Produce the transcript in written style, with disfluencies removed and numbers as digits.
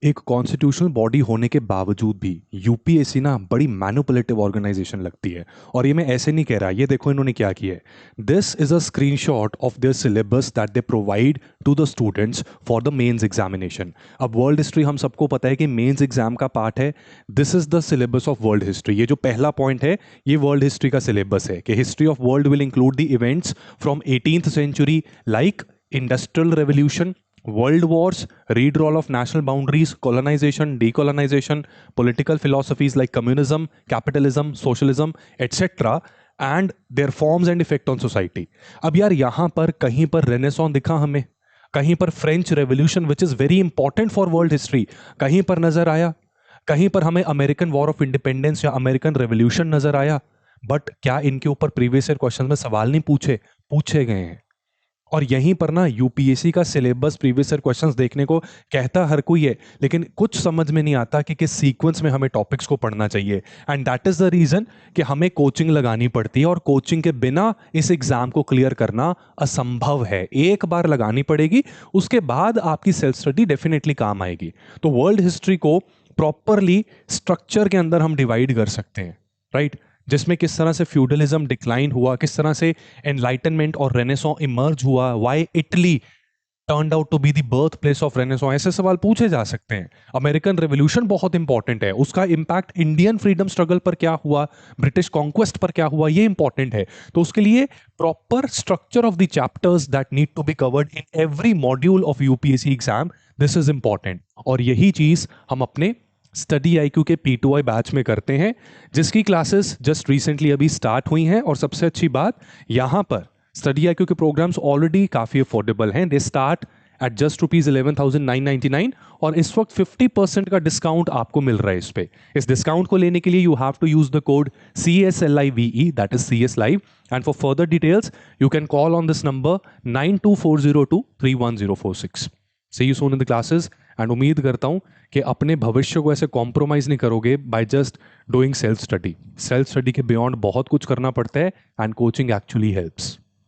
एक constitutional body होने के बावजूद भी यूपीएससी ना बड़ी मैनिपुलेटिव ऑर्गेनाइजेशन लगती है। और ये मैं ऐसे नहीं कह रहा, ये देखो इन्होंने क्या किया है। This is a screenshot of their syllabus that they provide to the students for the mains examination. अब वर्ल्ड हिस्ट्री हम सबको पता है कि मेंस एग्जाम का पार्ट है। This is the syllabus of world history. ये जो पहला पॉइंट है ये वर्ल्ड हिस्ट्री का सिलेबस है कि history of world will include the events from 18th century like industrial revolution, world wars, redrawal of national boundaries, colonization, decolonization, political philosophies like communism, capitalism, socialism, etc. and their forms and effect on society. अब यार यहां पर कहीं पर Renaissance दिखा हमें, कहीं पर French revolution which is very important for world history कहीं पर नजर आया, कहीं पर हमें अमेरिकन वॉर ऑफ इंडिपेंडेंस या अमेरिकन रेवोल्यूशन नजर आया। बट क्या इनके ऊपर प्रीवियस ईयर क्वेश्चन में सवाल नहीं पूछे गए हैं? और यहीं पर ना यूपीएससी का सिलेबस प्रीवियस ईयर क्वेश्चंस देखने को कहता हर कोई है, लेकिन कुछ समझ में नहीं आता कि किस सीक्वेंस में हमें टॉपिक्स को पढ़ना चाहिए। And that is the reason कि हमें कोचिंग लगानी पड़ती है, और कोचिंग के बिना इस एग्जाम को क्लियर करना असंभव है। एक बार लगानी पड़ेगी, उसके बाद आपकी सेल्फ स्टडी डेफिनेटली काम आएगी। तो वर्ल्ड हिस्ट्री को प्रॉपरली स्ट्रक्चर के अंदर हम डिवाइड कर सकते हैं, राइट? जिसमें किस तरह से फ्यूडलिज्म डिक्लाइन हुआ, किस तरह से एनलाइटनमेंट और रेनेसॉन्स इमर्ज हुआ, why Italy turned out to be the birth place of renaissance, ऐसे सवाल पूछे जा सकते हैं। अमेरिकन रेवोल्यूशन बहुत इंपॉर्टेंट है, उसका इंपैक्ट इंडियन फ्रीडम स्ट्रगल पर क्या हुआ, ब्रिटिश कॉन्क्वेस्ट पर क्या हुआ, ये इंपॉर्टेंट है। तो उसके लिए proper structure of the chapters that need to be covered in every module of UPSC exam, this is important. और यही चीज हम अपने स्टडी आईक्यू के P2I बैच में करते हैं, जिसकी क्लासेस जस्ट रिसेंटली अभी स्टार्ट हुई हैं। और सबसे अच्छी बात, यहाँ पर स्टडी आईक्यू के प्रोग्राम्स ऑलरेडी काफ़ी अफोर्डेबल हैं। दे स्टार्ट एट जस्ट ₹11,999, और इस वक्त 50% का डिस्काउंट आपको मिल रहा है इस पे। इस डिस्काउंट को लेने के लिए you have to use the code CSLIVE, that is CS Live, and for further details you can call on this number 9240231046। See you soon in the classes, and उम्मीद करता हूं कि अपने भविष्य को ऐसे कॉम्प्रोमाइज नहीं करोगे by just doing self study. Self study के बियॉन्ड बहुत कुछ करना पड़ता है, एंड कोचिंग एक्चुअली हेल्प्स।